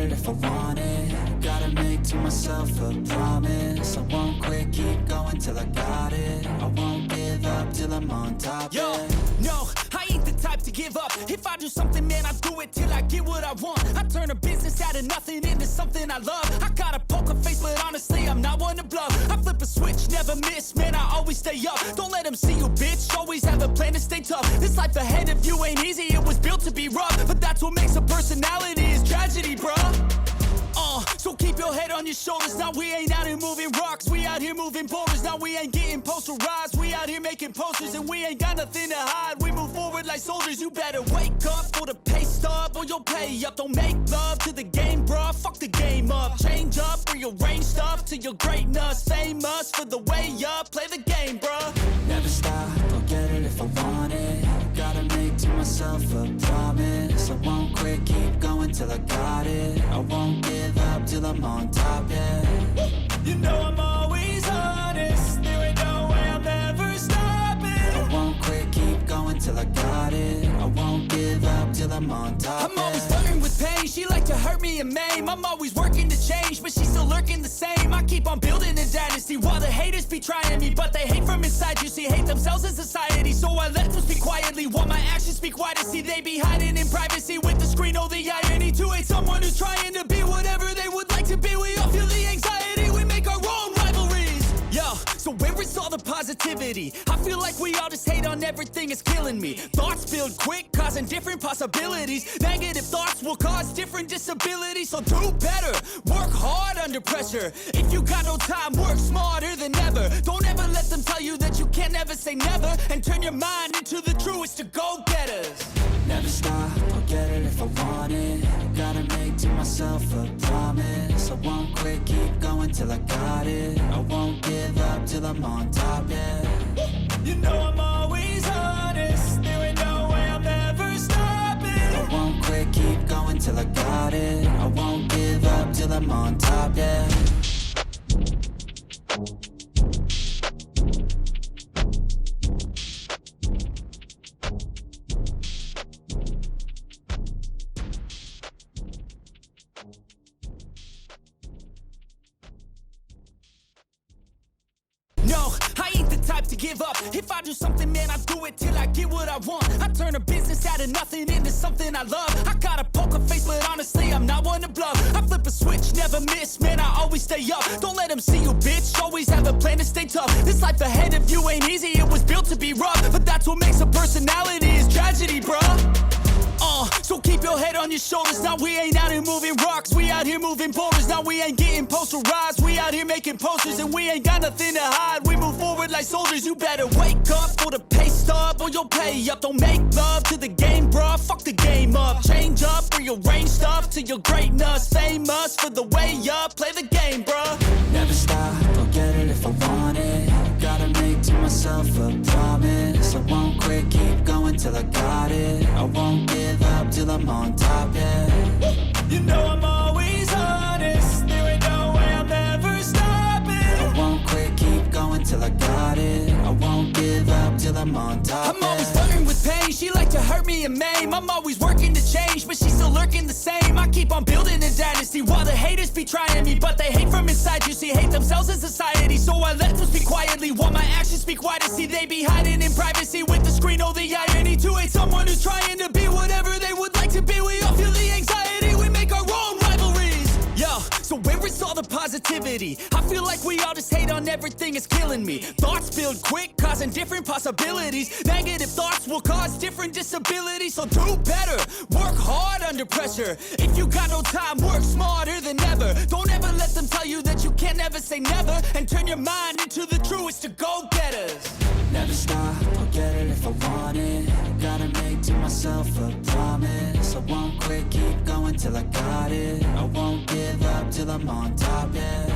it if I want it. Gotta make to myself a promise. I won't quit, keep going till I got it. I won't give up till I'm on top. Yo, no, I ain't the type to give up. If I do something, man, I do it till I get what I want. I turn a business out of nothing into something I love. I got a poker face, but honestly, I'm not one to bluff. I flip a switch, never miss, man, I always stay up. Don't let them see you, bitch, always have a plan to stay tough. This life ahead of you ain't easy, it was built to be rough. But that's what makes a personality, is tragedy, bruh. So keep your head on your shoulders. Now we ain't out here moving rocks, we out here moving boulders. Now we ain't getting posterized, we out here making posters. And we ain't got nothing to hide, we move forward like soldiers. You better wake up for the pay stub, or you'll pay up. Don't make love to the game, bruh, fuck the game up. Change up, rearrange stuff to your greatness. Famous for the way up, play the game, bruh. Never stop, I'll get it if I want it. Gotta make to myself a promise. I won't quit, keep going till I got it. I won't give up till I'm on top, yeah. You know I'm always honest, there ain't no way I'm ever stopping. I won't quit, keep going till I got it. I won't give up till I'm on top. I'm always flirting with pain, she like to hurt me and maim. I'm always working to change, but she's still lurking the same. I keep on building a dynasty while the haters be trying me. But they hate from inside, you see, hate themselves in society. So I let them speak quietly while my actions speak wider. See, they be hiding in privacy with the screen. Oh, the irony to hate someone who's trying to be whatever they would like to be. We all feel the anxiety, we make our own rivalries. Yo, so where is all the positivity? I feel like we all just hate on everything, it's killing me. Thoughts build quick, causing different possibilities. Negative thoughts will cause different disabilities. So do better, work hard under pressure. If you got no time, work smarter than ever. Don't ever let them tell you that you can't never say never. And turn your mind into the truest of go-getters. Never stop, I'll get it if I want it. Gotta make to myself a promise. I won't quit, keep going till I got it. I won't give up till I'm on top, yeah. You know I'm always honest, there ain't no way I'm ever stopping. I won't quit, keep going till I got it. I won't give up till I'm on top, yeah. No, I ain't the type to give up. If I do something, man, I do it till I get what I want. I turn a business out of nothing into something I love. I got a poker face, but honestly, I'm not one to bluff. I flip a switch, never miss, man, I always stay up. Don't let them see you, bitch, always have a plan to stay tough. This life ahead of you ain't easy, it was built to be rough. But that's what makes a personality, is tragedy, bruh. So keep your head on your shoulders. Now we ain't out here moving rocks, we out here moving boulders. Now we ain't getting posterized, we out here making posters. And we ain't got nothing to hide, we move forward like soldiers. You better wake up for the pay stub, or you'll pay up. Don't make love to the game, bruh, fuck the game up. Change up, rearrange stuff to your greatness. Famous for the way up, play the game, bruh. Never stop, I'll get it if I want it. Gotta make to myself a promise. I won't quit, keep going till I got it. I won't give up till I'm on top, yeah. You know I'm always honest, there ain't no way I'm ever stopping. I won't quit, keep going till I got it. I won't give up till I'm on top, I'm always flirting with pain, she like to hurt me and maim. I'm always working to change, but she's still lurking the same. I keep on building a dynasty while the haters be trying me. But they hate from inside, you see, hate themselves in society. So I let them speak quietly while my actions speak wider. See, they be hiding in privacy with the screen. Oh, the irony to hate someone who's trying to be whatever they would like to be. We all feel the anxiety, we make our own rivalries. Yo, so where is all the positivity? I feel like we all just hate on everything, it's killing me. Thoughts build quick, causing different possibilities. Negative thoughts will cause different disabilities. So do better, work hard under pressure. If you got no time, work smarter than ever. Don't ever let them tell you that you can't never say never. And turn your mind into the truest of go-getters. Never stop, I'll get it if I want it. Gotta make to myself a promise. I won't quit, keep going till I got it. I won't give up till I'm on top, yeah.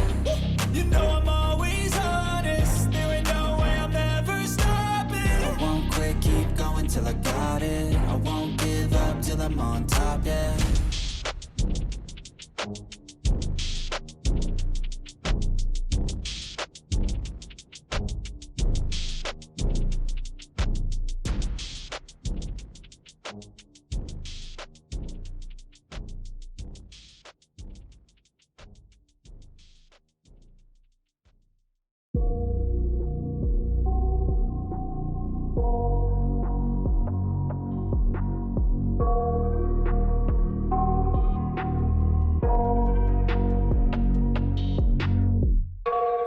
You know I'm always honest, there ain't no way I'm ever stopping. I won't quit, keep going till I got it. I won't give up till I'm on top, yeah.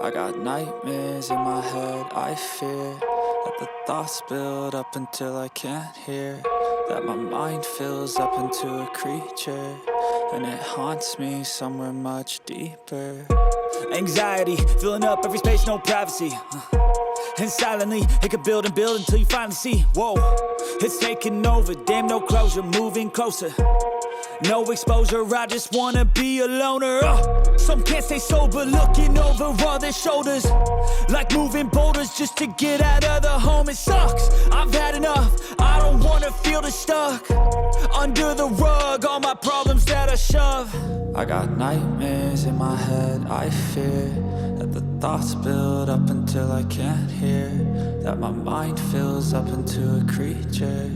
I got nightmares in my head, I fear that the thoughts build up until I can't hear, that my mind fills up into a creature, and it haunts me somewhere much deeper. Anxiety, filling up every space, no privacy. And silently, it could build and build until you finally see, whoa, it's taking over, damn no closure, moving closer. No exposure, I just wanna be a loner. Some can't stay sober, looking over all their shoulders, like moving boulders just to get out of the home. It sucks, I've had enough, I don't wanna feel the stuck under the rug, all my problems that I shove. I got nightmares in my head, I fear that the thoughts build up until I can't hear, that my mind fills up into a creature,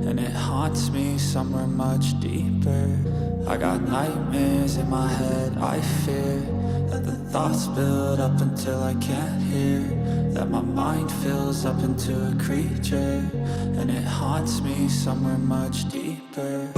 and it haunts me somewhere much deeper. I got nightmares in my head, I fear that the thoughts build up until I can't hear, that my mind fills up into a creature, and it haunts me somewhere much deeper.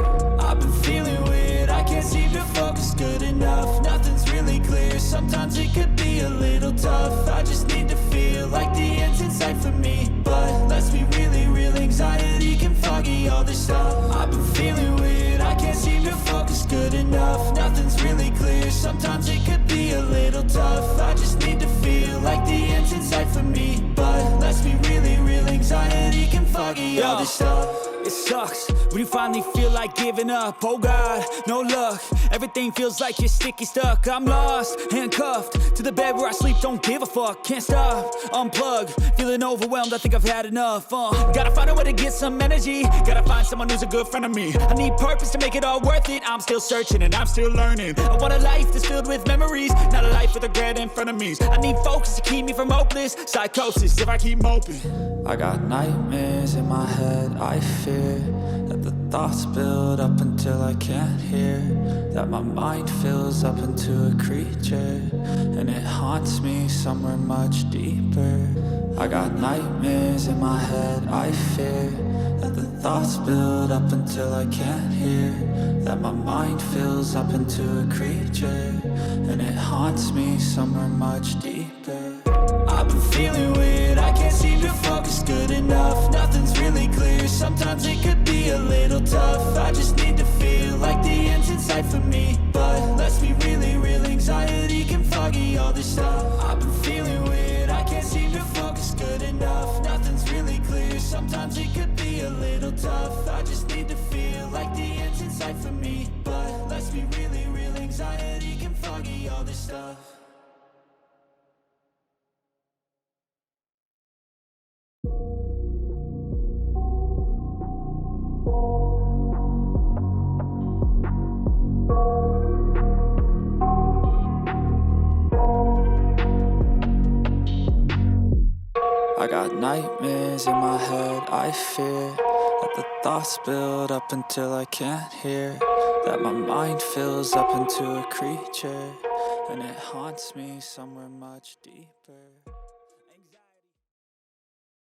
I've been feeling weird, I can't seem to focus good enough. Nothing's really clear, sometimes it could be a little tough. I just need to feel like the end's in sight for me, but let's be really real, anxiety can foggy all this stuff. I've been feeling weird, I can't seem to focus good enough. Nothing's really clear, sometimes it could be a little tough. I just need to feel like the end's in sight for me, but let's be really real, anxiety can foggy all this stuff. It sucks when you finally feel like giving up. Oh God, no luck, everything feels like you're sticky stuck. I'm lost, handcuffed to the bed where I sleep, don't give a fuck. Can't stop, unplug, feeling overwhelmed, I think I've had enough. Gotta find a way to get some energy, gotta find someone who's a good friend of me. I need purpose to make it all worth it, I'm still searching and I'm still learning. I want a life that's filled with memories, not a life with regret and frenemies. I need focus to keep me from hopeless psychosis if I keep moping. I got nightmares in my head, I fear that the thoughts build up until I can't hear, that my mind fills up into a creature, and it haunts me somewhere much deeper. I got nightmares in my head, I fear that the thoughts build up until I can't hear, that my mind fills up into a creature, and it haunts me somewhere much deeper. I've been feeling weird, I can't seem to focus good enough. Nothing's really clear, sometimes it could be a little tough. I just need to feel like the end's in sight for me, but let's be really real, anxiety can foggy all this stuff. I've been feeling weird, I can't seem to focus good enough. Nothing's really clear, sometimes it could be a little tough. I just need to feel like the end's in sight for me, but let's be really real, anxiety can foggy all this stuff. I got nightmares in my head, I fear that the thoughts build up until I can't hear, that my mind fills up into a creature, and it haunts me somewhere much deeper.